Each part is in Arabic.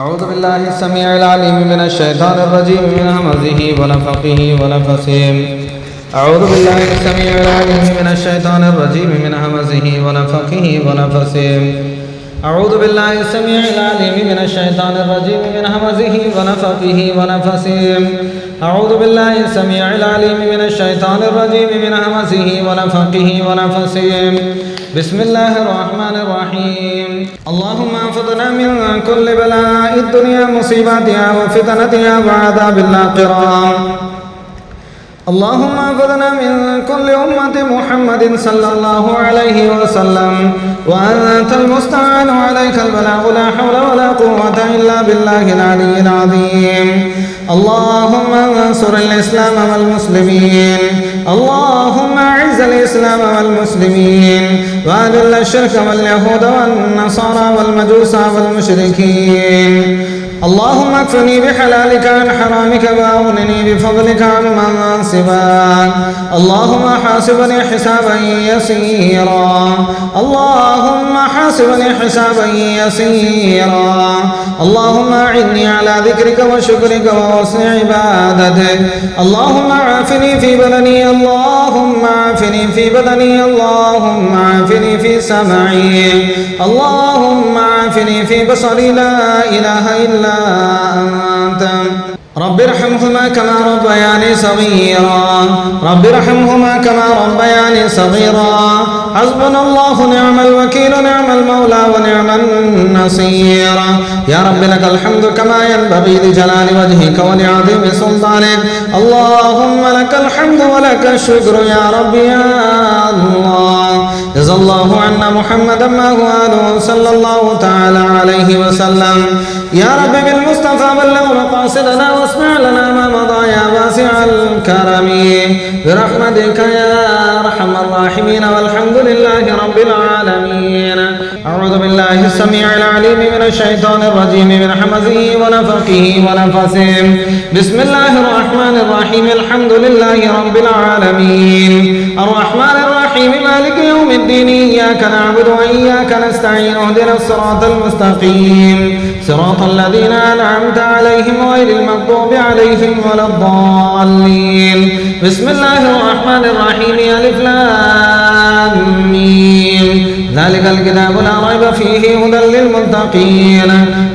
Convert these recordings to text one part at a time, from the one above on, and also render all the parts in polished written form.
أعوذ بالله السميع العليم من الشيطان الرجيم من همزه ونفخه ونفثه. أعوذ بالله السميع العليم من الشيطان الرجيم من همزه ونفخه ونفثه. أعوذ بالله السميع العليم من الشيطان الرجيم من همزه ونفخه ونفثه. أعوذ بالله السميع العليم من الشيطان الرجيم من همزه ونفخه ونفثه. بسم الله الرحمن الرحيم. اللهم احفظنا من كل بلاء الدنيا مصيباتها وفتنتها وعذاب الآخرة. اللهم احفظنا من كل أمة محمد صلى الله عليه وسلم وأنت المستعان عليك البلاغ لا حول ولا قوة إلا بالله العلي العظيم. اللهم انصر الإسلام والمسلمين. اللهم أعز الإسلام والمسلمين وأذل الشرك واليهود والنصارى والمجوس والمشركين. اللهم اكفني بحلالك عن حرامك وأغنني بفضلك عمن سواك. اللهم حاسبني حسابا يسيرا. اللهم حاسبني حسابا يسيرا. اللهم أعني على ذكرك وشكرك وحسن عبادتك. اللهم عافني في بدني. اللهم عافني في بدني. اللهم عافني في سمعي. اللهم عافني في بصري. لا إله إلا أنت. رب ارحمهما كما ربياني صغيرا. رب ارحمهما كما ربياني صغيرا. حسبنا الله نعم الوكيل نعم المولى ونعم النصير. يا رب لك الحمد كما ينبغي لجلال وجهك ولعظيم سلطانك. اللهم لك الحمد ولك الشكر يا رب يا الله. جزا الله عنا محمدا ما هو آله صلى الله تعالى عليه وسلم. يا رب بالمصطفى بلغ مقاصدنا واسمع لنا ما مضى يا واسع الكرم برحمتك يا أرحم الراحمين والحمد لله رب العالمين. أعوذ بالله السميع العليم من الشيطان الرجيم من حمزه ونفخه ونفثه. بسم الله الرحمن الرحيم. الحمد لله رب العالمين الرحمن الرحيم مالك يوم الدين. إياك نعبد وإياك نستعين. اهدنا الصراط المستقيم صراط الذين أنعمت عليهم غير المغضوب عليهم ولا الضالين. بسم الله الرحمن الرحيم. ألف لام ميم. ذلك الكتاب لا ريب فيه هدى للمتقين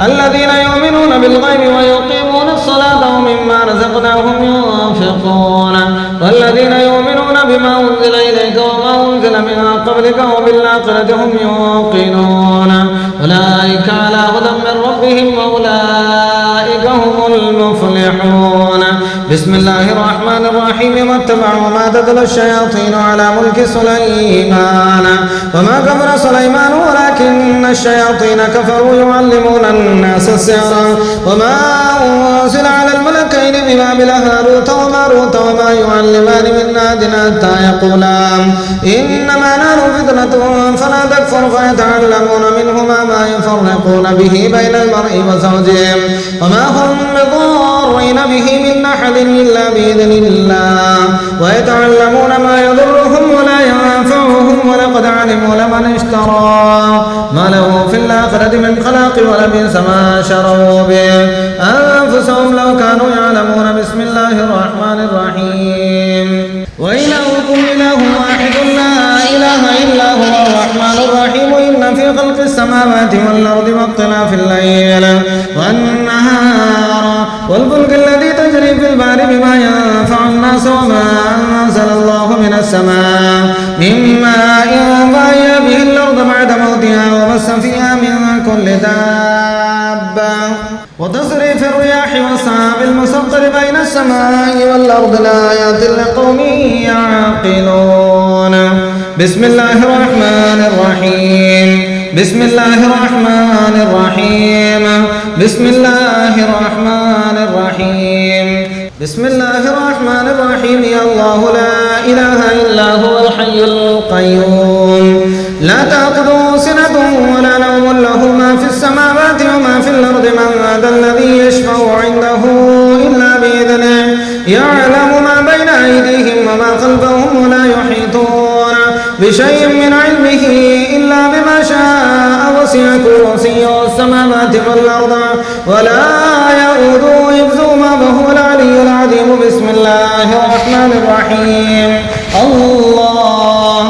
الذين يؤمنون بالغيب ويقيمون الصلاة ومما رزقناهم ينفقون والذين يؤمنون بما أنزل إليك وما أنزل من قبلك وبالآخرة هم يوقنون. أولئك على هدى من ربهم وأولئك هم المفلحون. بسم الله الرحمن الرحيم. واتبعوا ما تتلو الشياطين على ملك سليمان وما كفر سليمان ولكن الشياطين كفروا يعلمون الناس السحر وما أنزل على الملكين ببابل هاروت وماروت وما يعلمان من أحد حتى يقولا إنما نحن فتنة فلا تكفر فيتعلمون منهما ما يفرقون به بين المرء وزوجه وما هم بضارين به من أحد إلا بإذن الله ويتعلمون ما يضرهم ولا ينفعهم ولقد علموا لمن اشترى ما له في الآخرة من خلاق ولبئس ما شروا به أنفسهم لو كانوا يعلمون. بسم الله الرحمن الرحيم. وإلهكم إله واحد لا إله إلا هو الرحمن الرحيم. إن في خلق السماوات والأرض واختلاف الليل والنهار والفلك الذي تجري في البحر بما ينفع الناس وما أنزل الله من السماء من ماء فأحيا به الأرض بعد موتها وبث فيها من كل دابة وتصريف الرياح والسحاب المسخر بين السماء والأرض لآيات لقوم يعقلون. بسم الله الرحمن الرحيم. بسم الله الرحمن الرحيم. بسم الله الرحمن الرحيم. بسم الله الرحمن الرحيم. يا الله لا إله إلا هو الحي القيوم لا تأخذه سنة ولا نوم له ما في السماوات وما في الأرض. من ذا الذي يشفع عنده إلا بإذنه. يعلم ما بين أيديهم وما خلفهم ولا يحيطون بشيء من علمه إلا بما شاء وسع كرسيه السماوات والأرض ولا يؤوده حفظهما وهو العلي العظيم. بسم الله الرحمن الرحيم. الله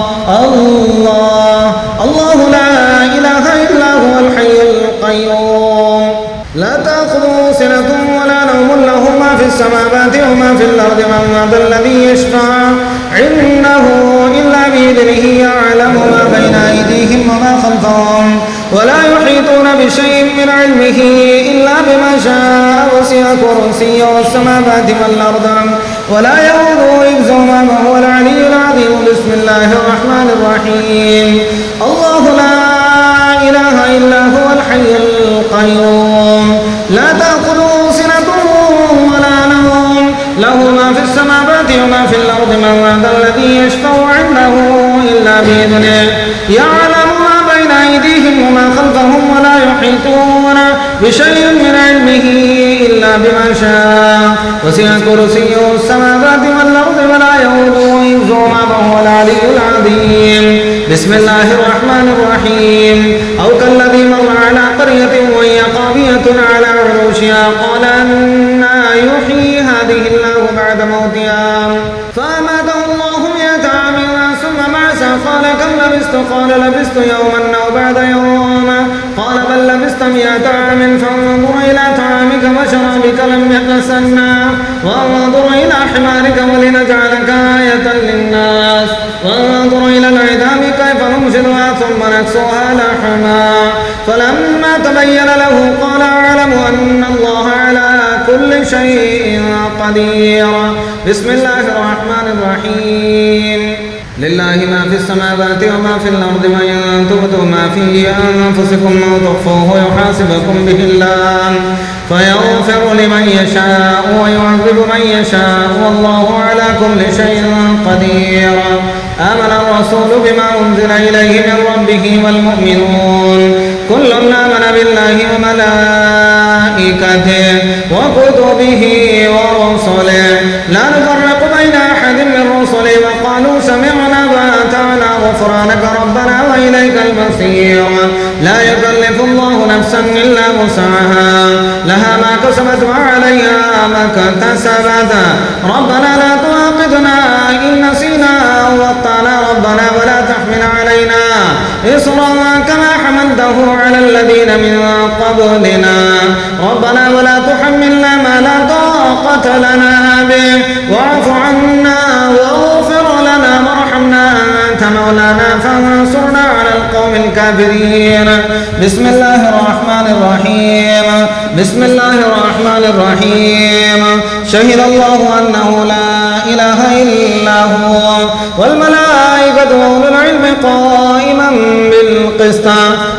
الله الله لا إله إلا هو الحي القيوم لا تأخذه سنة ولا نوم له ما في السماوات وما في الأرض. من ذا الذي يشفع عنده إلا بإذنه يعلم ما بين أيديهم وما خلفهم ولا يحيطون بشيء من علمه إلا بما شاء وسع كرسيه السماوات والأرض ولا يؤوده حفظهما وهو العلي العظيم. بسم الله الرحمن الرحيم. الله لا إله إلا هو الحي القيوم لا تأخذه سنة ولا نوم له ما في السماوات وما في الأرض. من ذا الذي يشفع عنده إلا بإذنه يعلم ما بين أيديهم وما خلفهم ولا يحيطون بشيء من علمه إلا بما شاء وسع كرسيه السماوات والأرض ولا يؤوده حفظهما وهو العلي العظيم. بسم الله الرحمن الرحيم. أو كالذي مر على قرية وهي خاوية على عروشها قال أنى يحيي هذه الله بعد موتها فأماته الله 100 عام ثم بعثه قال كم لبثت قال لبثت يوما أو بعد يوم قال بل لبثت 100 عام فانظر إلى طعامك وشرابك لم يتسنى وانظر إلى حمارك ولنجعلك آية للناس وانظر إلى العظام كيف ننشدها ثم نكسوها لحما فلما تبين له قال أعلم أن الله على كل شيء قدير. بسم الله الرحمن الرحيم. لله ما في السماوات وما في الأرض وإن تبدوا ما في أنفسكم أو تخفوه يحاسبكم به الله فيغفر لمن يشاء ويعذب من يشاء والله على كل شيء قدير. آمن الرسول بما أنزل إليه من ربه والمؤمنون كل آمن بالله وملائكته وكتبه ورسله لا نفرق بين أحد من رسله وقالوا سمعنا وأطعنا غفرانك ربنا وإليك المصير. لا يكلف الله نفسا إلا وسعها لها ما كسبت وعليها ما اكتسبت ربنا لا تؤاخذنا إن نسينا أو أخطأنا ربنا ولا تحمل علينا إصرا كما حملته على الذين من قبلنا ربنا ولا تحملنا ما لا طاقة لنا به واعف عنا واغفر لنا وارحمنا أنت مولانا فانصرنا على القوم الكافرين. بسم الله الرحمن الرحيم. بسم الله الرحمن الرحيم. شهد الله أنه لا إله إلا هو والملائكة وأولو العلم قائما بالقسط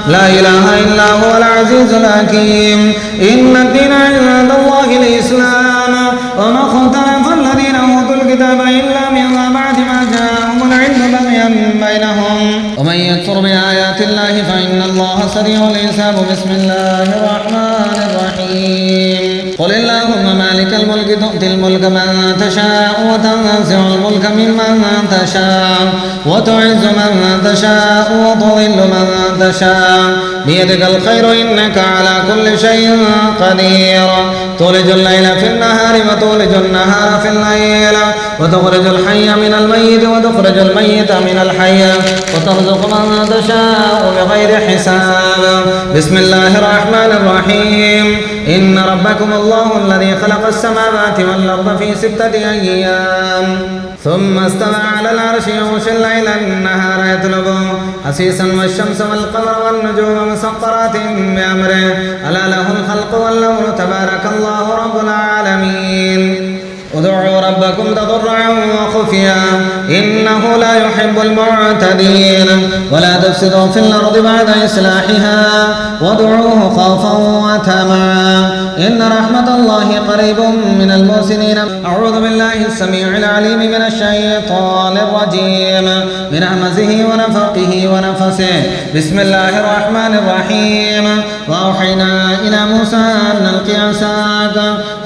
لا إله إلا هو العزيز الحكيم. إن الدين عند الله الإسلام وما اختلف الذين أوتوا الكتاب إلا من بعد ما جاءهم العلم بغيا بينهم ومن يكفر بآيات الله فإن الله سريع الحساب. بسم الله الرحمن الرحيم. قل اللهم مالك الملك تؤتي الملك من تشاء وتنزع الملك ممن تشاء وتعز من تشاء وتضل من تشاء بيدك الخير إنك على كل شيء قدير. تولج الليل في النهار وتولج النهار في الليل وتخرج الحي من الميت وتخرج الميت من الحي وترزق من تشاء بغير حساب. بسم الله الرحمن الرحيم. إن ربكم الله الذي خلق السماوات والأرض في 6 أيام ثم استوى على العرش يغشي الليل النهار يطلبه حسيسا والشمس والقمر والنجوم مسخرات بأمره ألا له الخلق والأمر تبارك الله رب العالمين. ادعوا ربكم تضرعا وخفيا إنه لا يحب المعتدين ولا تفسدوا في الأرض بعد إصلاحها وادعوه خوفا وطمعا إن رحمة الله قريب من المحسنين. أعوذ بالله السميع العليم من الشيطان الرجيم من همزه ونفخه ونفسه. بسم الله الرحمن الرحيم. وأوحينا إلى موسى أن ألق عصاك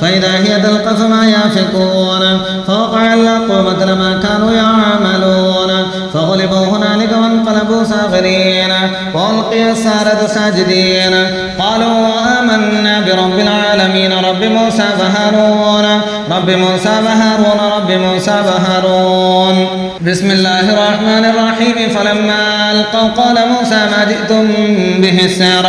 فإذا هي تلقف ما يافكون فوقع الحق وبطل ما كانوا يعملون فغلبوا هنالك وانقلبوا خروا ساغرين وألقي السحرة ساجدين قالوا آمنا برب العالمين رب موسى وهارون رب موسى وهارون رب موسى وهارون. بسم الله الرحمن الرحيم. فلما ألقوا قال موسى ما جئتم به السحر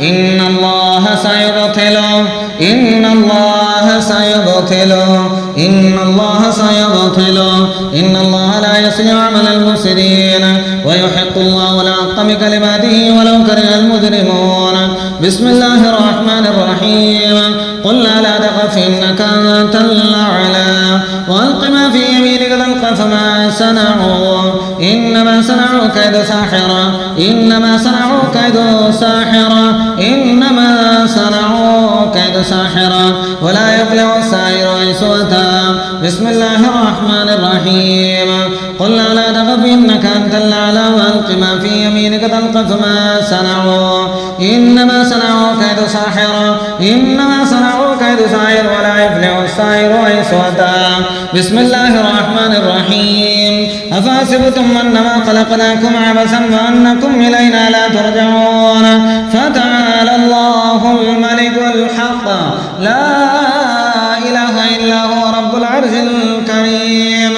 إن الله سيبطله إن الله سيبطله إن الله سيبطله إن الله لا يصلح عمل المفسدين ويحق الله الحق بكلماته ولو كره المجرمون. بسم الله الرحمن الرحيم. قلنا لا تخف إنك أنت الأعلى وألق ما في يمينك تلقف ما صنعوا إنما صنعوا كيد ساحرة إنما صنعوا كيد ساحرة إنما صنعوا كيد ساحرة ولا يفلح الساحر حيث أتى. بسم الله الرحمن الرحيم. قلنا لا تخف إنك أنت الأعلى وألق ما في يمينك تلقف ما صنعوا إنما صنعوا كيد ساحرة إنما صنعوا كيد ساحر ولا يفلح الساحر حيث أتى. بسم الله الرحمن الرحيم. أفحسبتم أنما خلقناكم عبثا وأنكم إلينا لا ترجعون فتعالى الله الملك الحق لا إله إلا هو رب العرش الكريم.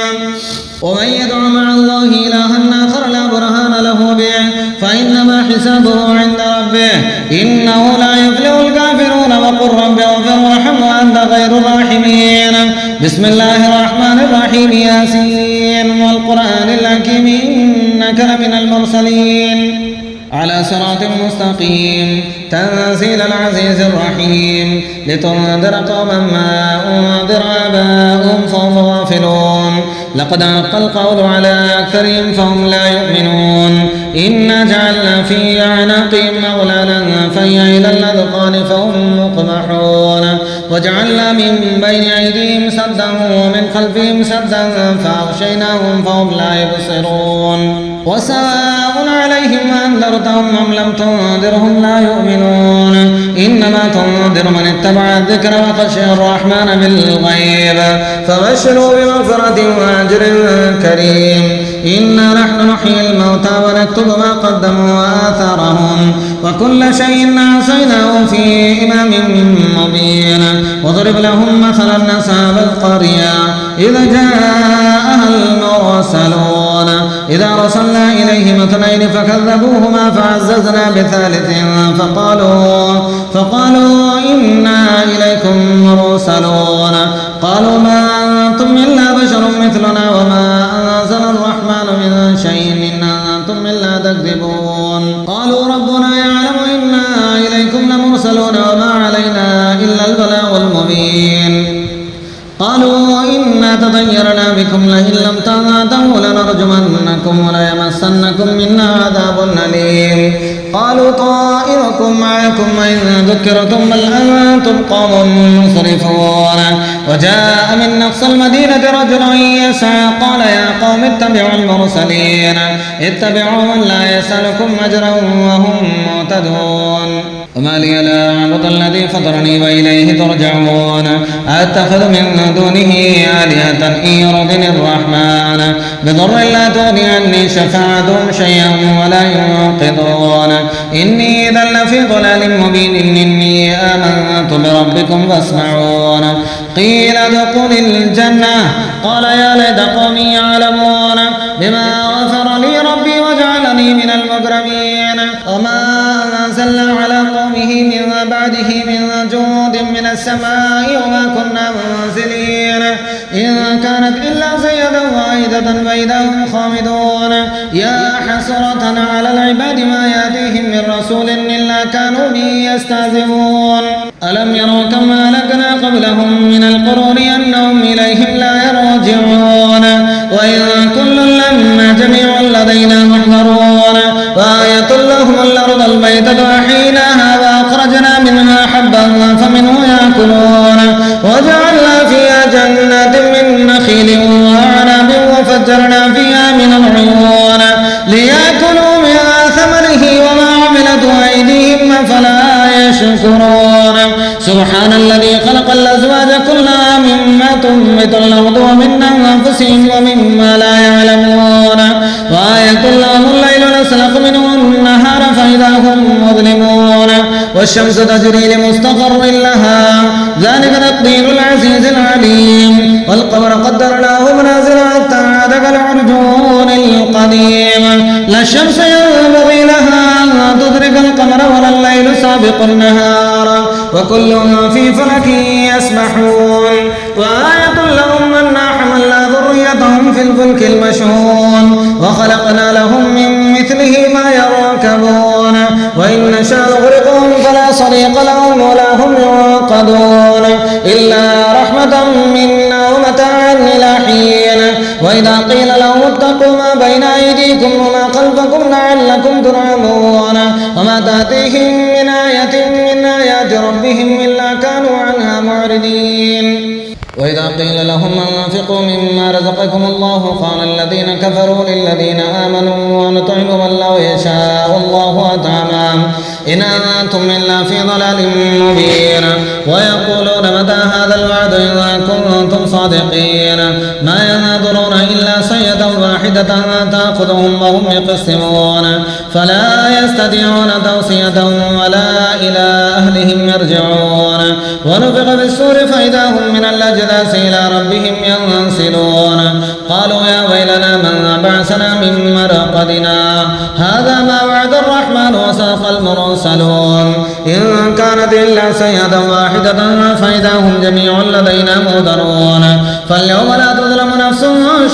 ومن يدع مع الله إلها آخر لا برهان له به فإنما حسابه عند ربه إنه لا يفلح الكافرون. وقل رب اغفر وارحم وأنت خير الراحمين. بسم الله الرحمن الرحيم. ياسين والقرآن الحكيم إنك لمن المرسلين على صراط مستقيم تنزيل العزيز الرحيم لتنذر قوما ما أنذر آباؤهم فهم غافلون. لقد حق القول على أكثرهم فهم لا يؤمنون. إنا جعلنا في أعناقهم أغلالا فهي إلى الأذقان فهم مقمحون وجعلنا من بين أيديهم سدا ومن خلفهم سدا فأغشيناهم فهم لا يبصرون. وسواء عليهم أنذرتهم أم لم تنذرهم لا يؤمنون. إنما تنذر من اتبع الذكر وخشي الرحمن بالغيب فبشروا بمغفرة وأجر كريم. إنا نحن نحيي الموتى ونكتب ما قدموا وآثارهم وكل شيء أحصيناه في إمام مبين. واضرب لهم مثلا أصحاب القرية إذا جاءها المرسلون إذا رسلنا إليهم اثنين فكذبوهما فعززنا بثالث فقالوا إنا إليكم مرسلون. قالوا ما أنتم إلا بشر مثلنا وما أنزل الرحمن من شيء إن أنتم إلا تكذبون. قالوا ربنا يعلم إنا إليكم لمرسلون وما علينا إلا البلاغ المبين. قالوا إنا تطيرنا بكم لئن لم تنتهوا لنرجمنكم وليمسنكم منا عذاب أليم. قالوا طائركم معكم وإن ذكرتم بل أنتم قوم مسرفون. وجاء من أقصى المدينة رجل يسعى قال يا قوم اتبعوا المرسلين اتبعوا من لا يسألكم أجرا وهم مهتدون. وما لي لا أعبد الذي فطرني وإليه ترجعون. أتخذ من دونه آلهة إن يردني الرحمن بضر لا تغني عني شفاعتهم شيئا ولا ينقذون. إني إذا لفي ضلال مبين. إني آمنت بربكم فاسمعون. قيل ادخل الجنة قال يا ليت قومي يعلمون بما غفر لي ربي وجعلني من المكرمين. وما أنزلنا على قومه من بعده من جند من السماء وما كنا منزلين إن كانت إلا زيدا واحدة فإذا هم خامدون. يا حسرة على العباد ما يأتيهم من رسول إلا كانوا به يستهزئون. ألم يروا كم أهلكنا قبلهم من القرون أنهم إليهم لا يرجعون. وإن كل لما جميع لدينا محضرون. وآية لهم الأرض الميتة أحييناها وأخرجنا منها حبا فمنه يأكلون. وجعلنا فيها جنات من نخيل وأعناب وفجرنا فيها من العيون ليأكلوا من ثمره وما عملته أيديهم فلا يشكرون. سبحان الذي خلق الأزواج كلها مما تنبت الأرض ومن أنفسهم ومما لا يعلمون. وآية لهم الليل نسلخ هم مظلمون والشمس تجري لمستقر لها ذلك تقدير العزيز العليم والقمر قدرناه منازل حتى عاد كالعرجون القديم لا الشمس ينبغي لها أن تدرك القمر ولا الليل سابق النهار وكل في فلك يسبحون وآية لهم أنا حملنا ذريتهم في الفلك المشحون وخلقنا لهم من مثله ما يركبون وإن نشاء نغرقهم فلا صريخ لهم ولا هم ينقذون إلا رحمة منا ومتاعا إلى حين وإذا قيل لهم اتقوا ما بين أيديكم وما خلفكم لعلكم ترحمون وما تأتيهم من آية من آيات ربهم إلا كانوا عنها معرضين وإذا قيل لهم أنفقوا مما رزقكم الله قال الذين كفروا للذين آمنوا ونطعم من لو يشاء الله أطعمه إن أنتم إلا في ضلال مبين ويقولون متى هذا الوعد إن كنتم صادقين ما ينظرون إلا صيحة واحدة تأخذهم وهم يقسمون فلا يستطيعون توصية ولا إلى أهلهم يرجعون ونفخ في الصور فإذا هم من الأجداث إلى ربهم ينسلون قالوا يا ويلنا من بعثنا من مرقدنا هذا ما وعد الرحمن وصدق المرسلون إن كانت إلا صيحة واحدة فإذا هم جميع لدينا مهدرون فاليوم لا تظلم نفس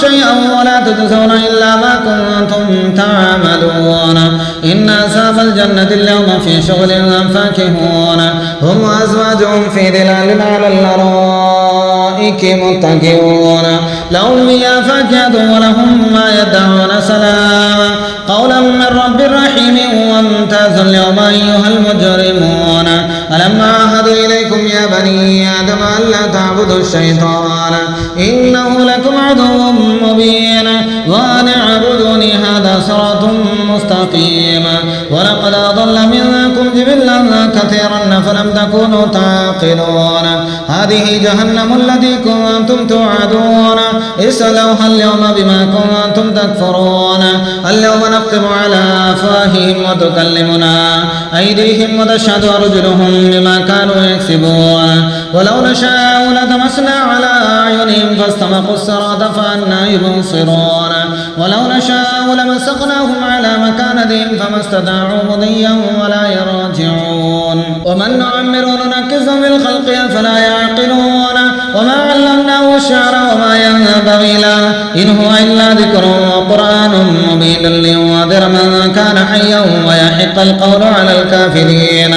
شيئا ولا تجزون إلا ما كنتم تعملون إن أصحاب الجنة اليوم في شغل فاكهون هم وأزواجهم في ظلال على الأرائك متكئون لهم فيها فاكهة ولهم ما يدعون سلاما قولا من رب رحيم وامتازوا اليوم أيها المجرمون ألم أعهد إليكم يا بني آدم ألا تعبدوا الشيطان إنه لكم عدو مبين وأن اعبدوني هذا صراط مستقيم ولقد أضل منكم جبلا كثيرا فلم تكونوا تعقلون هذه جهنم التي كنتم توعدون اسألوها اليوم بما كنتم تكفرون اليوم نختم على أفواههم وتكلمنا أيديهم وتشهد أرجلهم بما كانوا يكسبون ولو نشاء لطمسنا على أعينهم فاستبقوا الصراط فأنى يبصرون ولو نشاء لمسخناهم على مكانتهم فما استطاعوا مضيا ولا يرجعون ومن نعمر ننكسه في الخلق أفلا يعقلون وما علمناه الشعر وما ينبغي له إن هو إلا ذكر وقرآن مبين لينذر من كان حيا ويحق القول على الكافرين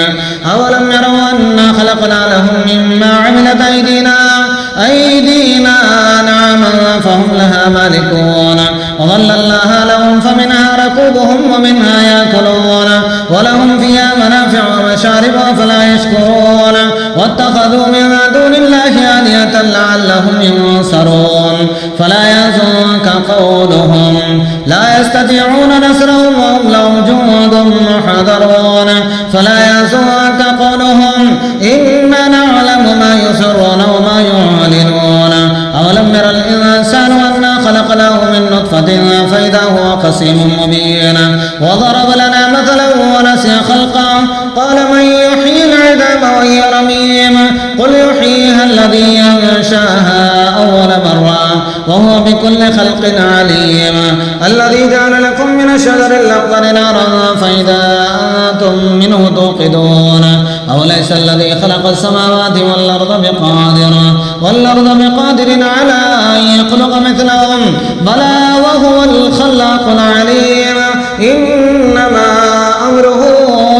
أولم يروا أنا خلقنا لهم مما عملت أيدينا نعما فهم لها مالكون وظللناها لهم فمنها ركوبهم ومنها يأكلون ولهم فيها منافع ومشارب أفلا يشكرون واتخذوا من دون الله آلهة لعلهم ينصرون فلا يحزنك قولهم لا يستطيعون نصرهم وهم لهم جند محضرون فلا يحزنك قولهم إنا نعلم ما يسرون وما يعلنون أولم ير الإنسان أنا خلقناه من نطفة فإذا هو خصيم مبين وضرب لنا مثلا ونسي خلقه قال من يحيي العظام وهي رميم قل يحييها الذي ينشأها أول مرة وهو بكل خلق عليم الذي جعل لكم من الشجر الأخضر نارا فإذا أنتم منه توقدون أوليس الذي خلق السماوات والأرض بقادر على أن يخلق مثلهم بلى وهو الخلاق العليم إنما أمره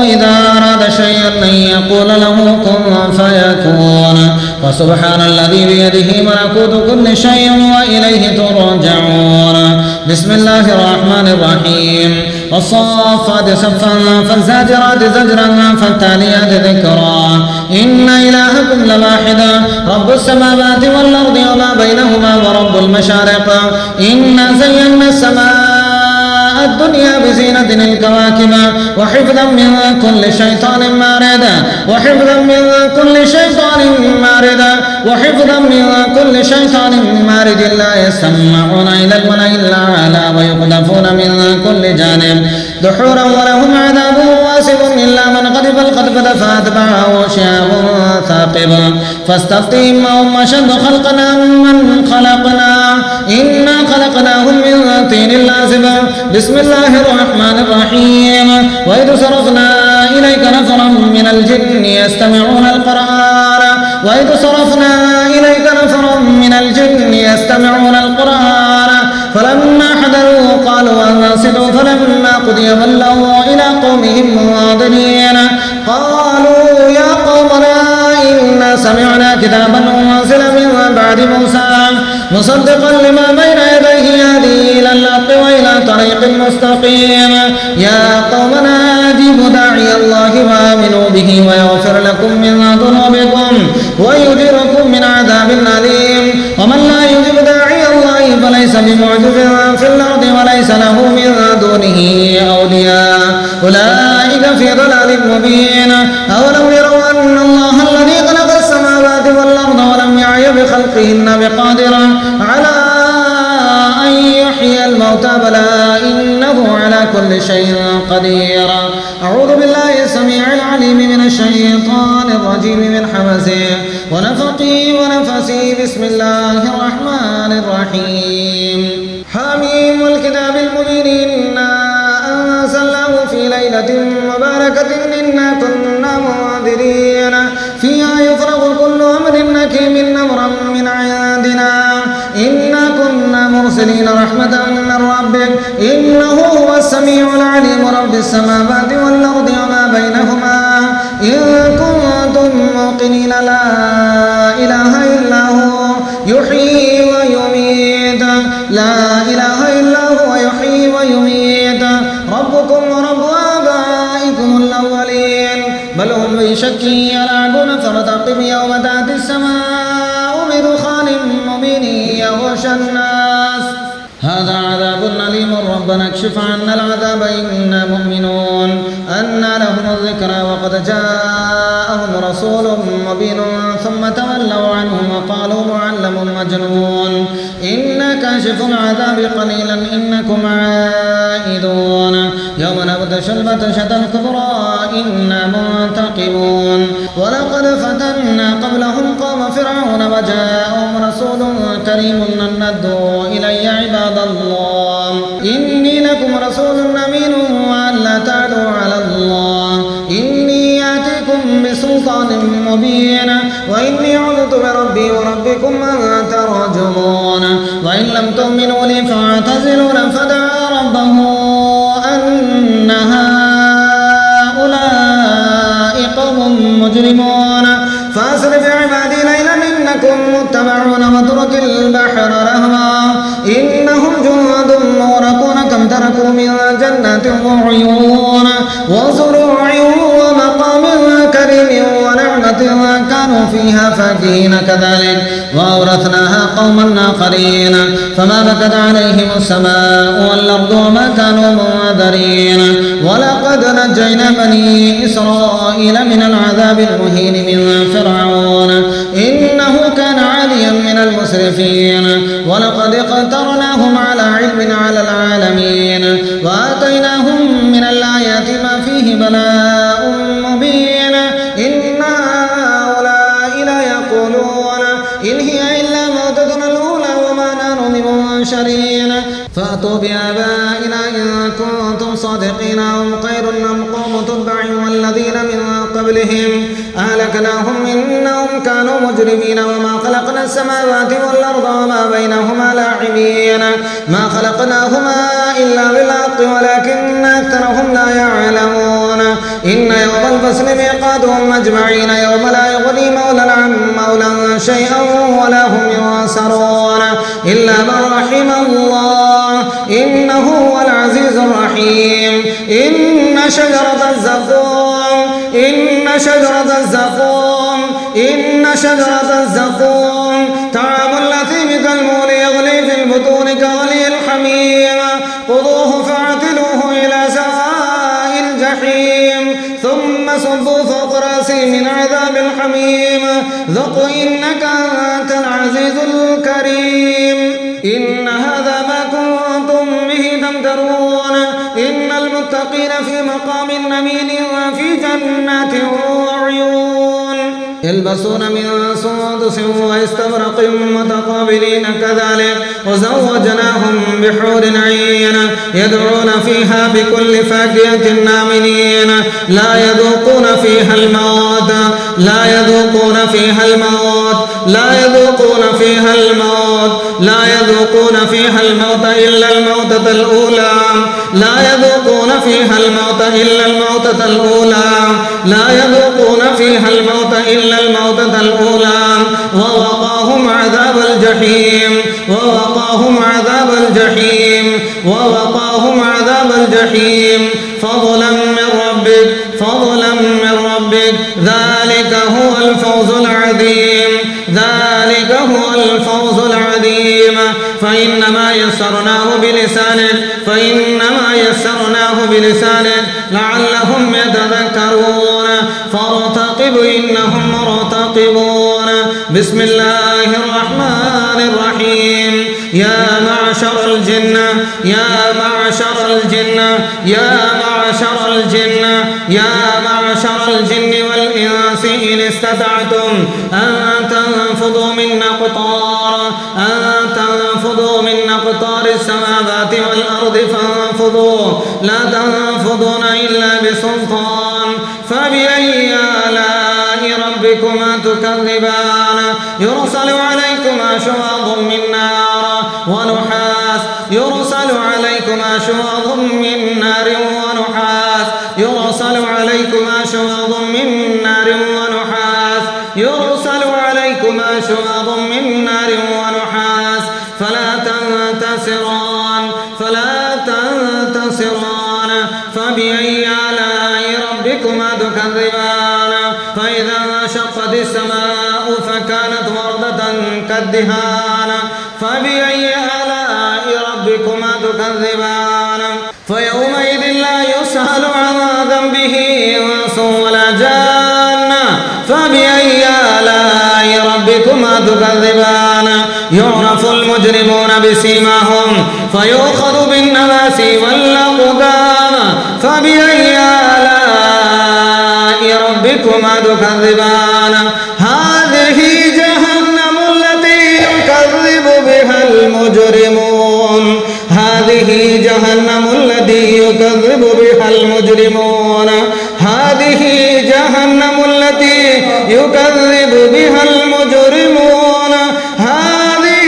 إذا أراد شيئا أن يقول له كن فيكون فسبحان الذي بيده ملكوت كل شيء وإليه ترجعون بسم الله الرحمن الرحيم والصافات صفا فالزاجرات زجرا فالتاليات ذكرا إن إلهكم لواحد رب السماوات والأرض وما بينهما ورب المشارق إنا زينا السماء الدنيا بزينة الكواكب وحفظا من كل شيطان مارد لا يسمعون إلى الملأ الأعلى ويقذفون من كل جانب دحورا ولهم عذاب غاصب إلا من غضب القذف فأتبعه شهاب ثاقب فاستفتهم هم أشد خلقنا من خلقنا إنا خلقناهم من طين لازب بسم الله الرحمن الرحيم وإذ صرفنا إليك نفرا من الجن يستمعون القرآن فلما حضروا قالوا أنصتوا فلما قضي ولوا إلى قومهم منذرين قالوا يا قومنا إنا سمعنا كتابا أنزل من بعد موسى مصدقا لما بين يديه يهدي إلى الحق وإلى طريق مستقيم يا قومنا أجيبوا داعي الله وآمنوا به ويغفر لكم من ذنوبكم ويجركم من عذاب أليم ومن لا يجب داعي الله فليس بمعجز في الأرض وليس له من دونه أولياء أولئك في ضلال مبين أولم يروا أن الله الذي خلق السماوات والأرض ولم يعي بخلقهن بقادرا على أن يحيي الموتى بلى إنه على كل شيء قدير أعوذ بالله السميع العليم من الشيطان الرجيم من حمزه ونفخه ونفسه بسم الله الرحمن الرحيم حميم والكتاب المبين إنا أنزلناه في ليلة مباركة إنا كنا منذرين فيها يفرغ كل أمر حكيم أمرا من عندنا إنا كنا مرسلين رحمة من ربك إنه هو السميع العليم رب السماوات والأرض وما بينهما إن كنتم موقنين لا إله إلا هو يحيي ويميت لا إله إلا هو يحيي ويميت ربكم ورب آبائكم الأولين بل هم بشك يلعبون فارتقب يوم تأتي السماء بدخان مبين يغشى الناس هذا عذاب أليم ربنا اكشف عنا العذاب إنا مؤمنون أنى لهم الذكرى وقد جاءهم رسول مبين ثم تولوا عنه وقالوا معلم مجنون إنا كاشف العذاب قليلا إنكم عائدون يوم نبطش البطشة الكبرى إنا منتقمون ولقد فتنا قبلهم قوم فرعون وجاءهم رسول كريم أن ادعوا إلي عباد الله إني لكم رسول أمين وأن لا تعلوا على الله إني آتيكم بسلطان مبين وإني عذت بربي وربكم أن ترجمون وإن لم تؤمنوا لي فاعتزلون فدعا ربه أن هؤلاء قوم مجرمون فأسر بعبادي ليلا إنكم متبعون واترك البحر رهوا إنهم جند مغرقون كم تركوا من جنات وعيون وزروع ومقام كريم ونعمة كانوا فيها فاكهين كذلك وأورثناها قوما آخرين فما بكت عليهم السماء والأرض وما كانوا منذرين ولقد نجينا بني إسرائيل من العذاب المهين من فرعون إنه كان عاليا من المسرفين ولقد اقترناهم على علم على العالمين وآتيناهم من الآيات ما فيه بلاء مبين إن هؤلاء لا يقولون إن هي إلا موتتنا الأولى وما نحن بمنشرين فأتوا بآبائنا إن كنتم صادقين هم خير أم قوم تبع والذين من قبلهم أهلكناهم إنهم كانوا مجرمين وما خلقنا السماوات والأرض وما بينهما لاعبين ما خلقناهما إلا بالحق ولكن أكثرهم لا يعلمون إن يوم الفصل ميقاتهم أجمعين يوم لا يغني مولى عن مولى شيئا ولا هم ينصرون إلا من رحم الله إنه هو العزيز الرحيم إن شجرة الزقوم طعام الأثيم كالمهل يغلي في البطون كغلي الحميم خذوه فاعتلوه إلى سواء الجحيم ثم صبوا فوق رأسه من عذاب الحميم ذق إنك أنت العزيز الكريم إن هذا ما كنتم به تمترون إن المتقين المتقين في مقام أمين وفي جنات وعيون يلبسون من سندس واستبرق متقابلين كذلك وزوجناهم بحور عين يدعون فيها بكل فاكهة آمنين لا يذوقون فيها الموت لا يذوقون فيها الموت لا يذوقون فيها الموت لا يذوقون فيها الموت إلا الموتة الأولى لا يذوقون فيها الموت إلا الموتة الأولى لا يذوقون فيها الموت إلا الموتة الأولى ووقاهم عذاب الجحيم ووقاهم عذاب الجحيم ووقاهم عذاب الجحيم فضلا من ربك فضلا من ربك ذلك هو الفوز العظيم ذلك هو الفوز العظيم فإنما يسرناه بلسانك لعلهم يتذكرون فارتقب إنهم مرتقبون بسم الله الرحمن الرحيم يا معشر الجن يا معشر الجن يا معشر الجن يا معشر الجن والإنس إن استطعتم أن تنفذوا من أقطار السماوات والأرض فانفذوا لا تنفذون إلا بسلطان فبأي آلاء ربكما تكذبان يرسل عليكما شواظ من نار ونحاس يرسل عليكما شواظ من نار ونحاس يرسل عليكما شواظ من نار ونحاس يرسل عليكما شواظ من نار ونحاس فلا تنتصران فبأي آلاء ربكما تكذبان فإذا انشقت السماء فكانت وردة كالدهان فبأي آلاء ربكما تكذبان فيومئذ لا يسأل عن ذنبه إنس ولا جان فبأي آلاء ربكما تكذبان يعرف المجرمون بسيماهم فيؤخذ بالنواسي والأقدام فبأي آلاء ربكما تكذبان هذه جهنم التي يكذب بها المجرمون هذه جهنم التي يكذب بها المجرمون هذه جهنم التي يكذب بها المجرمون هذه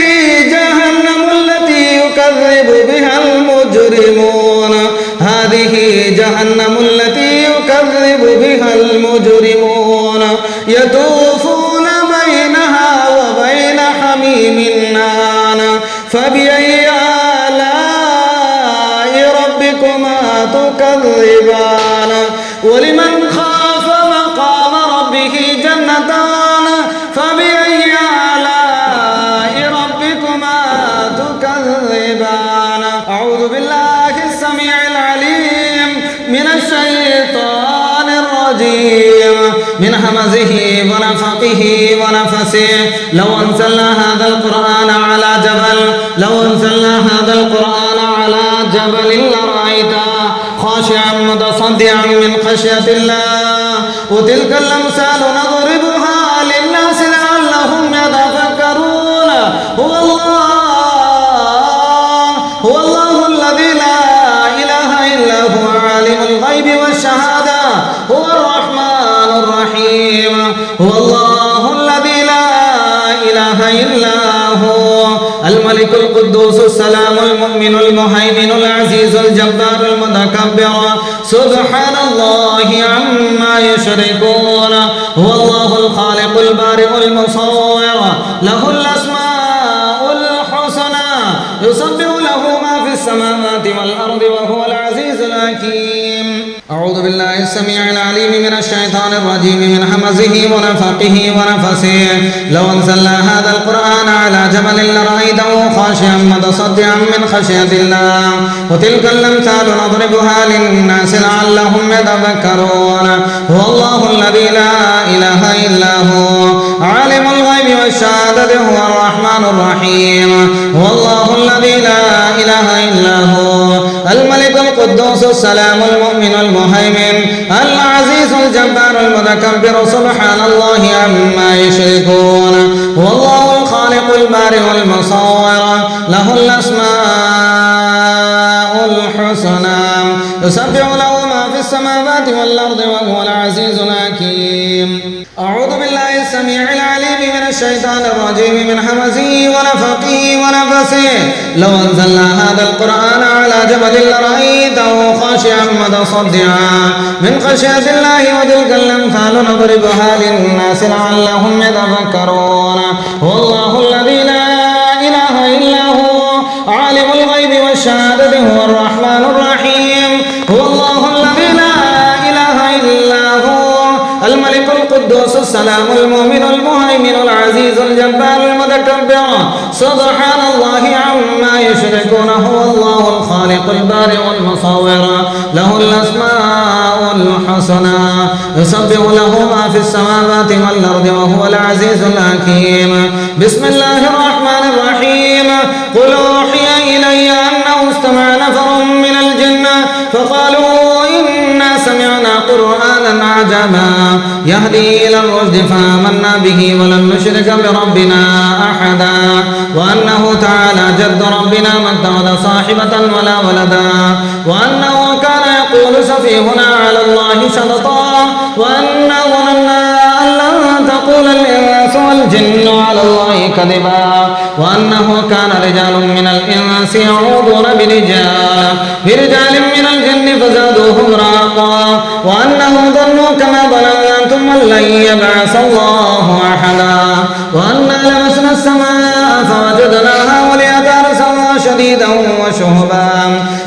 جهنم التي يكذب بها المجرمون هذه جهنم التي يكذب بها المجرمون يطوفون بينها وبين حميم آن فبأي آلاء ربكما تكذبان ولمن خاف مقام ربه جنتان فبأي آلاء ربكما تكذبان أعوذ بالله السميع العليم من الشيطان الرجيم من همزه ونفخه ونفسه لو أنزلنا هذا القرآن على جبل لرأيته خاشعا متصدعا من خشية الله وتلك الأمثال نضربها للناس لعلهم يتفكرون هو الله الذي لا إله إلا هو عالم الغيب والشهادة هو الرحمن الرحيم هو الله الذي لا إله إلا هو الملك القدوس السلام المؤمن المهيمن العزيز الجبار المتكبر سبحان الله عما يشركون هو الله الخالق البارئ المصور له الأسماء الحسنى يسبح له ما في السماوات والأرض وهو العزيز الحكيم أعوذ بالله السميع العليم من الشيطان الرجيم من همزه ونفخه ونفسه لو أنزلنا هذا القرآن على جبل لرأيته خاشعا متصدعا من خشية الله وتلك الأمثال نضربها للناس لعلهم يتفكرون هو الله الذي لا إله إلا هو عالم الغيب والشهادة هو الرحمن الرحيم هو الله الذي لا إله إلا هو الملك القدوس السلام المؤمن المهيمن العزيز الجبار المتكبر سبحان الله عما يشركون هو الله الخالق البارئ المصور له الأسماء الحسنى يسبح له ما في السماوات والأرض وهو العزيز الحكيم. أعوذ بالله السميع العليم من الشيطان الرجيم من همزه ونفخه ونفسه لو أنزلنا هذا القرآن على جبل لرأيته خاشعا متصدعا من خشية الله وتلك الأمثال نضربها للناس لعلهم يتفكرون هو الله الذي لا إله إلا هو عالم الغيب والشهادة هو الرحمن الرحيم هو الله الذي لا إله إلا هو الملك القدوس السلام المؤمن المهيمن العزيز الجبار المتكبر سبحان الله عما يشركون هو الله الخالق البارئ المصور له الأسماء الحسنى يسبح له ما في السماوات والأرض وهو العزيز الحكيم. بسم الله الرحمن الرحيم قل أوحي إلي أنه استمع نفر من الجن فقالوا إنا سمعنا قرآنا عجبا يهدي إلى الرشد فآمنا به ولن نشرك بربنا أحدا وأنه تعالى جد ربنا ما اتخذ صاحبة ولا ولدا وأنه كان يقول سفيهنا على الله شططا وأنا ظننا أن لن تقول الإنس والجن على الله كذبا وأنه كان رجال من الإنس يعوذون برجال من الجن فزادوهم رهقا وأنهم ظنوا كما ظننتم أن لن يبعث الله أحدا وأنا لمسنا السماء فوجدناها ملئت حرسا شديدا وشهبا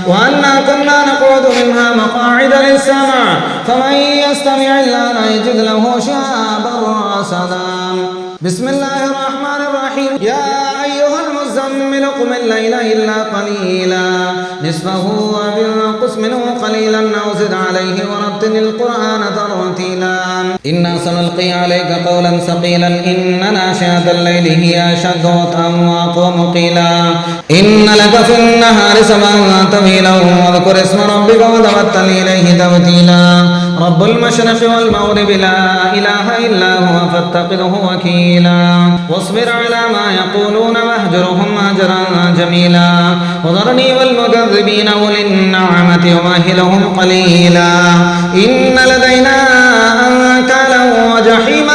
وأنا كنا نقعد منها مقاعد للسمع فمن يستمع الآن يجد له شهابا رصدا. بسم الله الرحمن الرحيم يا أيها المزمل قم الليل إلا قليلا نصفه وانقص منه قليلا أو زد عليه ورتل القرآن ترتيلا إنا سنلقي عليك قولا ثقيلا إن ناشئة الليل هي أشد وطئا وأقوم قيلا إن لك في النهار سبحا طويلا واذكر اسم ربك وتبتل إليه تبتيلا رب المشرق والمغرب لا إله إلا هو فاتخذه وكيلا واصبر على ما يقولون واهجرهم هجرا جميلا وذرني والمكذبين أولي النعمة ومهلهم قليلا إن لدينا أنكالا وجحيما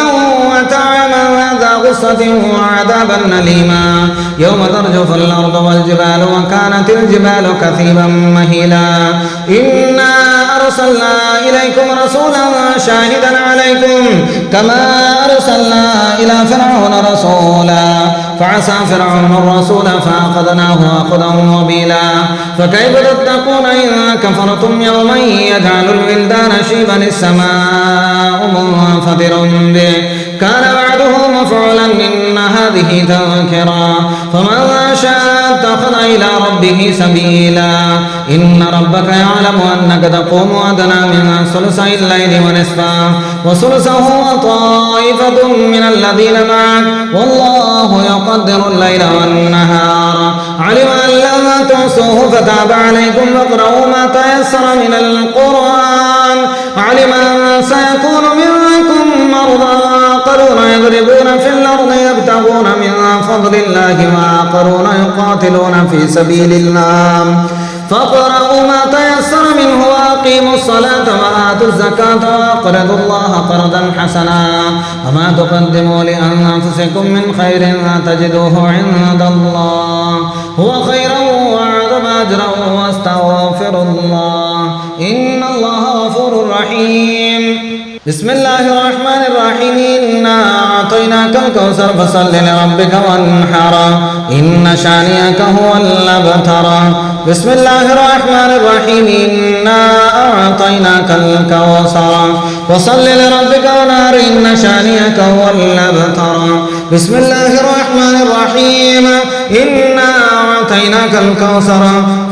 وطعاما ذا غصة وعذابا أليما يوم ترجف الأرض والجبال وكانت الجبال كثيبا مهيلا إنا أرسلنا إليكم رسولا شاهدا عليكم كما أرسلنا إلى فرعون رسولا فعصى فرعون الرسول فأخذناه أخذا وبيلا فكيف تتقون إن كفرتم يوما يجعل الولدان شيبا السماء منفطر به كان وعده مفعولا إن هذه تذكرة فمن شاء اتخذ إلى ربه سبيلا إن ربك يعلم أنك تقوم أدنى من ثلثي الليل ونصفه وثلثه وطائفة من الذين معك والله يقدر الليل والنهار علم أن لن تحصوه فتاب عليكم فاقرؤوا ما تيسر من القرآن علم أن سيكون منكم مرضى آخرون يضربون في الأرض يبتغون من فضل الله وآخرون يقاتلون في سبيل الله فاقرؤوا ما تيسر منه وأقيموا الصلاة وآتوا الزكاة وأقرضوا الله قرضا حسنا وما تقدموا لأنفسكم من خير تجدوه عند الله هو خيرا وأعظم أجرا واستغفر الله إن الله غفور رحيم. بسم الله الرحمن الرحيم إنا أعطيناك الكوثر فصل لربك وانحر إن شانئك هو الأبتر. بسم الله الرحمن الرحيم إنا أعطيناك الكوثر فصل لربك وانحر إن شانئك هو الأبتر. بسم الله الرحمن الرحيم إنا أعطيناك الكوثر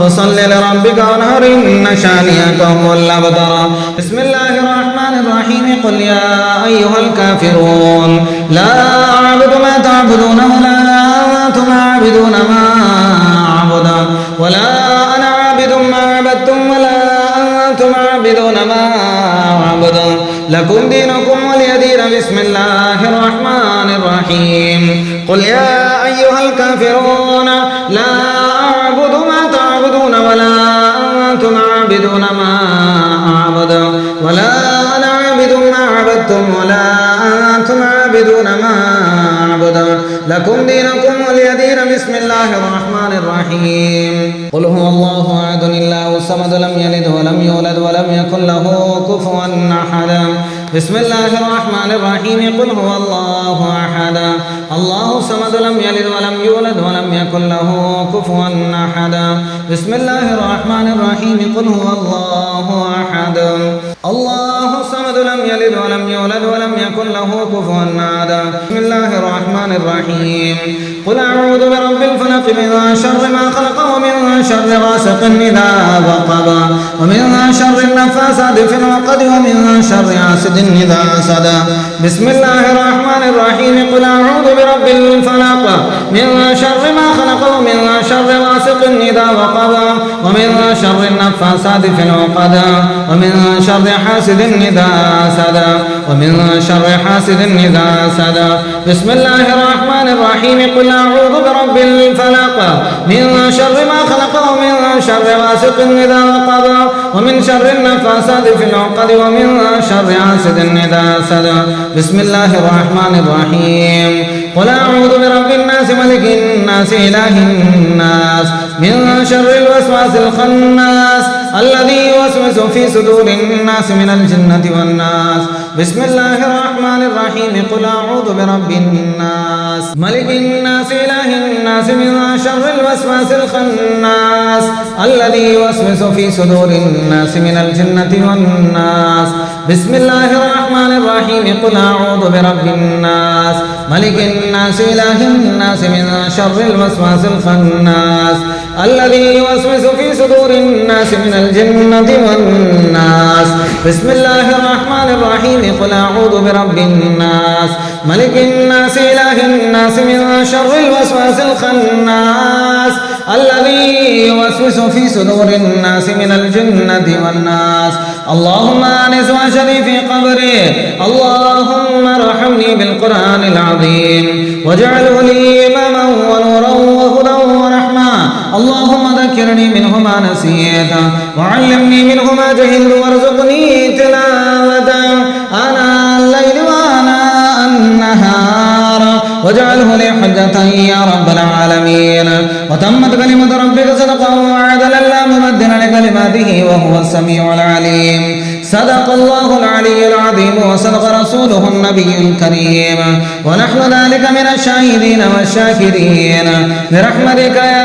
فصل لربك وانحر إن شانئك هو الأبتر. بسم الله الرحمن الرحيم قل يا أيها الكافرون لا أعبد ما تعبدون ولا أنتم عابدون ما أعبد ولا أنا عابد ما عبدتم ولا لكم دينكم ولي دين. بسم الله الرحمن الرحيم. قل يا أيها الكافرون لا أعبد ما تعبدون ولا أنتم عابدون ما أعبد ولا أنا عابد ما عبدتم ولا أنتم عابدون ما أعبد لكم دينكم ولي دين. بسم الله الرحمن الرحيم. قل هو الله أحد الله الصمد لم يلد ولم يولد ولم يكن له كفوا أحد. بسم الله الرحمن الرحيم. قل هو الله أحد الله الصمد لم يلد ولم يولد ولم يكن له كفوا أحد. بسم الله الرحمن الرحيم. قل هو الله أحد الله الصمد لم يلد ولم يولد ولم يكن له كفوا أحد. بسم الله الرحمن الرحيم. قل أعوذ برب الفلق من شر ما خلق ومن شر غاسق إذا وقب ومن شر النفاثات في العقد ومن شر حاسد إذا حسد. بسم الله الرحمن الرحيم. قل أعوذ برب الفلق من شر ما خلق ومن شر غاسق إذا وقب ومن شر النفاثات في العقد ومن شر حاسد إذا حسد ومن شر حاسد إذا حسد. بسم الله الرحمن الرحيم. قل أعوذ برب الفلق من شر ما خلق ومن شر غاسق إذا وقب ومن شر النفاثات في العقد ومن شر حاسد إذا حسد. بسم الله الرحمن الرحيم. قل أعوذ برب الناس ملك الناس إله الناس من شر الوسواس الخناس الذي يوسوس في صدور الناس من الجنة والناس. بسم الله الرحمن الرحيم. قل أعوذ برب الناس ملك الناس إله الناس من شر الوسواس الخناس الذي يوسوس في صدور الناس من الجنة والناس. بسم الله الرحمن الرحيم. قل أعوذ برب الناس ملك الناس إله الناس من شر الوسواس الخناس الذي يوسوس في صدور الناس من الجنة والناس. بسم الله الرحمن الرحيم. قل أعوذ برب الناس ملك الناس إله الناس من شر الوسواس الخناس الذي يوسوس في صدور الناس من الجنة والناس. اللهم آنس وأجرني في قبري. اللهم ارحمني بالقرآن العظيم واجعله لي إماما ونورا وهدى ورحمة. اللهم ذكرني منه ما نسيت وعلمني منه ما جهلت وارزقني تلاوته آناء الليل وآناء النهار واجعله لي حجة يا رب العالمين. وتمت كلمة ربك صدقا وعدلا لا مبدل لكلماته وهو السميع العليم. صدق الله العلي العظيم وصدق رسوله النبي الكريم ونحن ذلك من الشاهدين والشاكرين برحمتك يا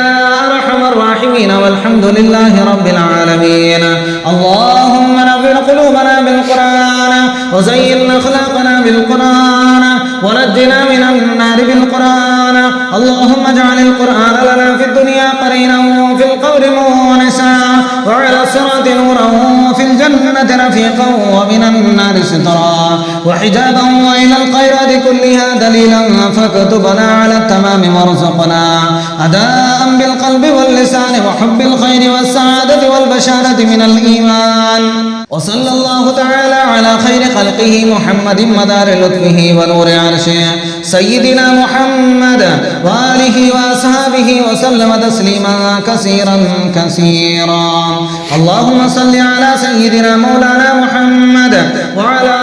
أرحم الراحمين والحمد لله رب العالمين. اللهم نور قلوبنا بالقرآن وزين أخلاقنا بالقرآن ونجنا من النار بالقرآن. اللهم اجعل القرآن لنا في الدنيا قرينا وفي القبر مونسا وعلى الصراط نورا وفي الجنة رفيقا ومن النار سترا وحجابا وإلى الخيرات كلها دليلا فاكتبنا على التمام وارزقنا أداء بالقلب واللسان وحب الخير والسعادة والبشارة من الإيمان. وصلى الله تعالى على خير خلقه محمد مدار لطفه ونور عرشه سيدنا محمد وآله وأصحابه وسلم تسليما كثيرا كثيرا. اللهم صل على سيدنا مولانا محمد وعلى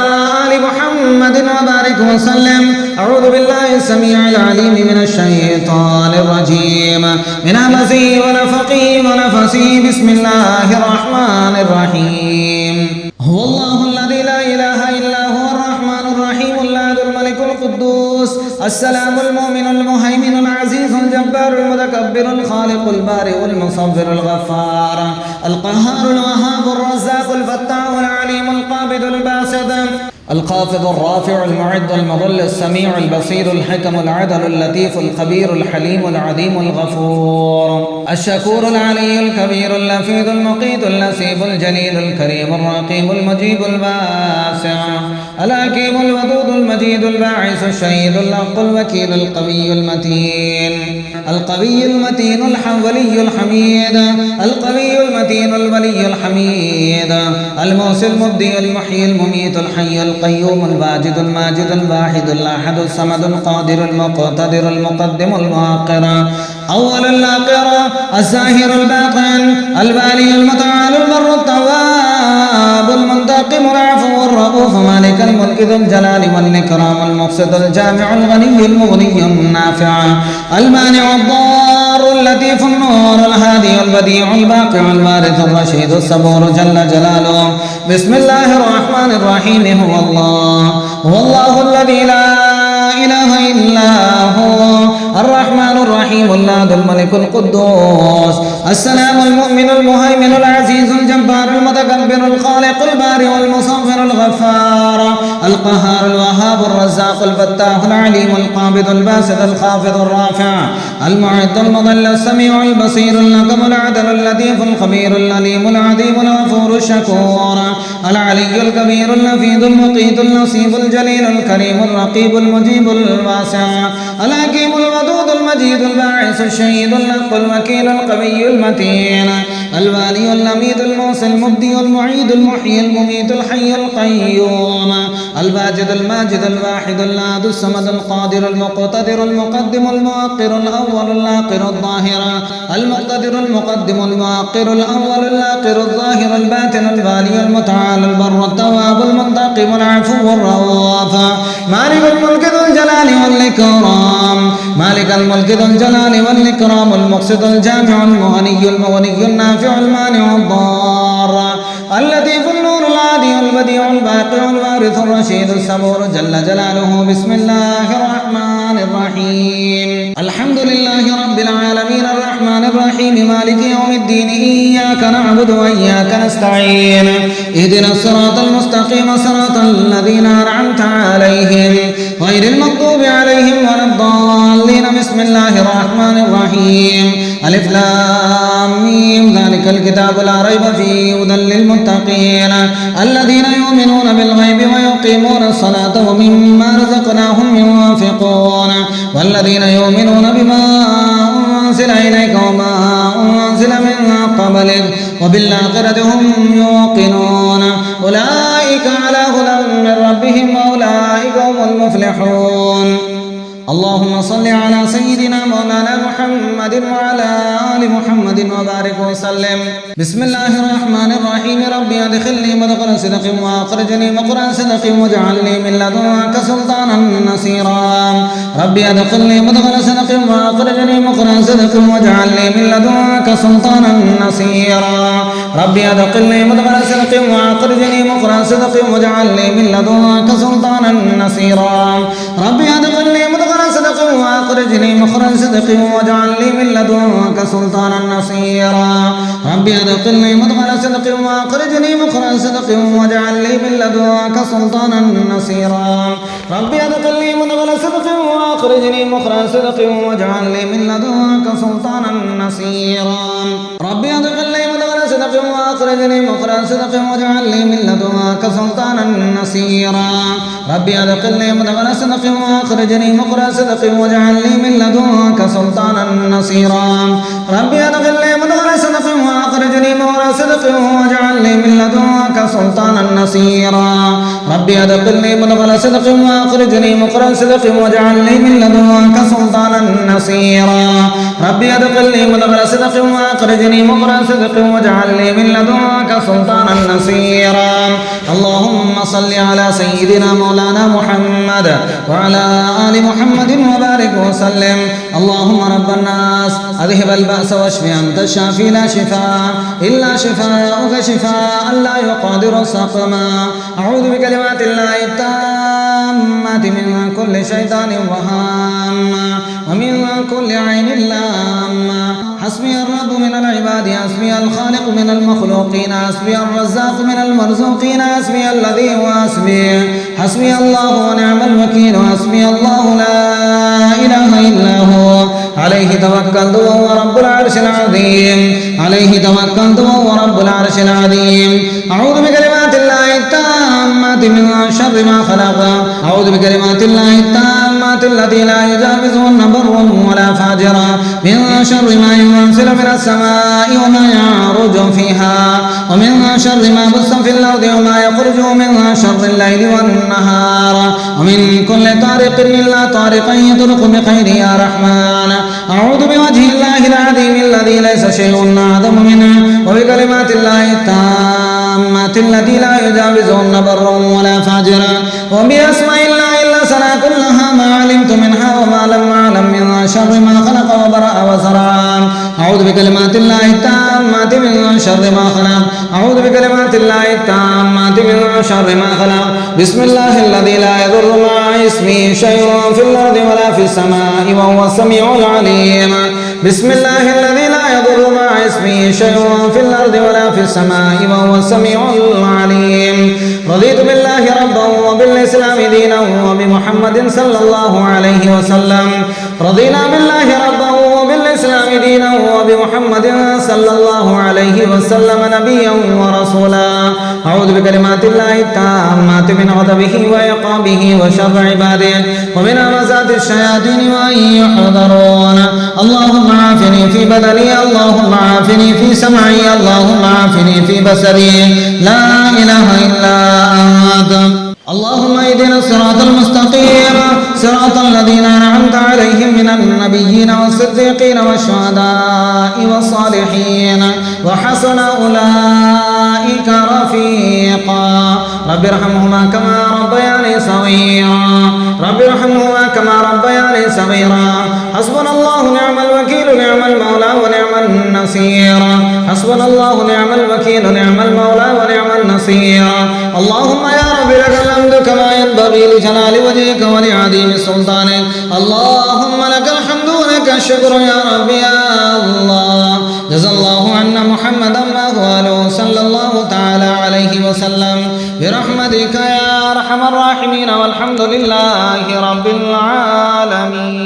آل محمد وبارك وسلم. أعوذ بالله السميع العليم من الشيطان الرجيم من همزه ونفخه ونفسه. بسم الله الرحمن الرحيم. هو الله الذي لا إله إلا هو الرحمن الرحيم الأحد الملك القدوس السلام المؤمن المهيمن العزيز الجبار المتكبر الخالق البارئ المصور الغفار القهار الوهاب الرزاق الفتاح العليم القابض الباسط الخافض الرافع المعد المضل السميع البصير الحكم العدل اللطيف الخبير الحليم العظيم الغفور الشكور العلي الكبير اللفيظ المقيت اللسيب الجليل الكريم الرقيب المجيب الباسع الحكيم الودود المجيد الباعث الشهيد الحق الوكيل القوي المتين القوي المتين الحولي الحميد القوي المتين المتين الولي الحميد الموصي المبدي المحيي المميت الحي القيوم الواجد الماجد الواحد الأحد الصمد القادر المقتدر المقدم المؤخر أول الآخر الظاهر الباطن البالي المتعال البر التواب المنتقم العفو الرؤوف مالك الملك ذو الجلال والإكرام المقسط الجامع الغني المغني النافع المانع الضار اللطيف النور الهادي البديع الباقع الوارث الرشيد الصبور جل جلاله. بسم الله الرحمن الرحيم. هو الله الذي لا إله إلا هو الرحمن الرحيم اللاد الملك القدوس السلام المؤمن المهيمن العزيز الجبار المتكبر الخالق البارئ المصور الغفار القهار الوهاب الرزاق الفتاح العليم القابض الباسط الخافض الرافع المعد المضل السميع البصير الحكم العدل اللطيف الخبير العليم العظيم الغفور الشكور العلي الكبير اللفيظ المقيت النصيب الجليل الكريم الرقيب المجيب الواسع الحكيم الودود المجيد الباعث الشهيد الحق الوكيل القوي المتين الوالي الأميد الموصي المبدي المعيد المحيي المميت الحي القيوم الواجد الماجد الواحد الأحد الصمد القادر المقتدر المقدم المؤخر الأول الآخر الظاهر المقتدر المقدم المؤخر الأول الآخر الظاهر الباطن الوالي المتعال البر التواب المنتقم العفو الرؤوف مالك الملك ذو الجلال والإكرام مالك الملك ذو الجلال والإكرام المقسط الجامع المغني المغني النافع المانع الضار اللطيف النور الهادي البديع الباقع الوارث الرشيد الصبور جل جلاله. بسم الله الرحمن الرحيم. الحمد لله رب العالمين الرحمن الرحيم مالك يوم الدين إياك نعبد وإياك نستعين اهدنا الصراط المستقيم صراط الذين أنعمت عليهم غير المغضوب عليهم ولا الضالين. بسم الله الرحمن الرحيم. ألف لام ميم ذلك الكتاب لا ريب فيه هدى للمتقين الذين يؤمنون بالغيب ويقيمون الصلاة ومما رزقناهم ينفقون والذين يؤمنون بما أنزل إليك وما أنزل من قبلك وبالآخرة هم يوقنون أولئك على هدى من ربهم وأولئك هم المفلحون. اللهم صل على سيدنا مولانا محمد وعلى آل محمد وبارك وسلم. بسم الله الرحمن الرحيم. ربي أدخلني مدخل صدق وأخرجني مخرج صدق واجعلني من لدنك سلطانا نصيرا. ربي أدخلني مدخل صدق وأخرجني مخرج صدق واجعلني من لدنك سلطانا نصيرا. ربي أدخلني مدخل صدق وأخرجني مخرج صدق واجعلني من لدنك سلطانا نصيرا. ربي أدخلني مدخل صدق وأخرجني مخرج صدق واجعل لي من لدنك سلطانا نصيرا. ربي أدخلني مدخل صدق وأخرجني مخرج صدق واجعل لي من لدنك سلطانا نصيرا. ربي أدخلني مدخل صدق وأخرجني مخرج صدق واجعل لي من لدنك سلطانا نصيرا. ربي أدخلني مدخل صدق وأخرجني مخرج صدق واجعل لي من لدنك سلطانا نصيرا. ربي أدخلني مدخل صدق وأخرجني مخرج صدق واجعل لي من لدنك سلطانا نصيرا. ربي أدخلني مدخل صدق وأخرجني مخرج صدق واجعل لي من لدنك سلطانا نصيرا. ربي أدخلني مدخل صدق وأخرجني مخرج صدق واجعل لي من لدنك سلطانا نصيرا. ربي أدخلني مدخل صدق وأخرجني مخرج صدق واجعل لي من لدنك سلطانا نصيرا. اللهم صل على سيدنا مولانا محمد وعلى آل محمد وبارك وسلم. اللهم رب الناس أذهب البأس واشف أنت الشافي لا شفاء إلا شفاءك شفاء لا يقادر سقما. أعوذ بكلمات الله التامات من كل شيطان وهام ومن كل عين لامة. حسبي الرب من العباد حسبي الخالق من المخلوقين حسبي الرزاق من المرزوقين حسبي الذي هو حسبي الله ونعم الوكيل حسبي الله لا إله إلا هو عليه توكلت وهو رب العرش العظيم عليه توكلت وهو رب العرش العظيم. أعوذ بكلمات الله التامات من شر ما خلق. أعوذ بكلمات الله التامات التي لا يجاوزهن بر ولا فاجر فاجرا من شر ما ينزل من السماء وما يعرج فيها ومن شر ما بث في الأرض وما يخرج من شر الليل والنهار ومن كل طارق إلا طارقا يطرق بخير يا رحمن أعوذ بوجه الله العظيم الذي ليس شيء أعظم منه وبكلمات الله التامات التي لا يجاوزهن بر ولا فاجرا وبأسماء الله الحسنى كلها ما علمت منها وما لم أعلم من شر ما خلق وبرأ وزرع أعوذ بكلمات الله التامات من شر ما خلق أعوذ بكلمات الله التامات من شر ما خلق بسم الله الذي لا يضر مع اسمه شيء في الأرض ولا في السماء وهو السميع العليم بسم الله الذي لا يضر مع اسمه شيء في الأرض ولا في السماء وهو السميع العليم رضيت بالله ربا وبالإسلام دينا وبمحمد صلى الله عليه وسلم رضينا بالله ربا وبالإسلام دينا وبمحمد صلى الله عليه وسلم نبيا ورسولا أعوذ بكلمات الله التامات من غضبه وعقابه وشر عباده ومن همزات الشياطين وأن يحضرون اللهم عافني في بدني اللهم عافني في سمعي اللهم عافني في بصري لا إله إلا أنت اللهم اهدنا الصراط المستقيم صراط الذين أنعمت عليهم من النبيين والصديقين والشهداء والصالحين وحسن أولئك رفيقا رب ارحمهما كما ربياني صغيرا رب ارحمهما كما ربياني صغيرا حسبنا الله نعم الوكيل نعم المولى ونعم النصير حسبنا الله نعم الوكيل نعم المولى ونعم النصير اللهم يا رب لك الحمد كما ينبغي لجلال وجهك ولعظيم سلطانك اللهم لك الحمد ولك الشكر يا رب يا الله جزا الله عنا محمدا ما هو صلى الله تعالى عليه وسلم برحمتك يا أرحم الراحمين والحمد لله رب العالمين.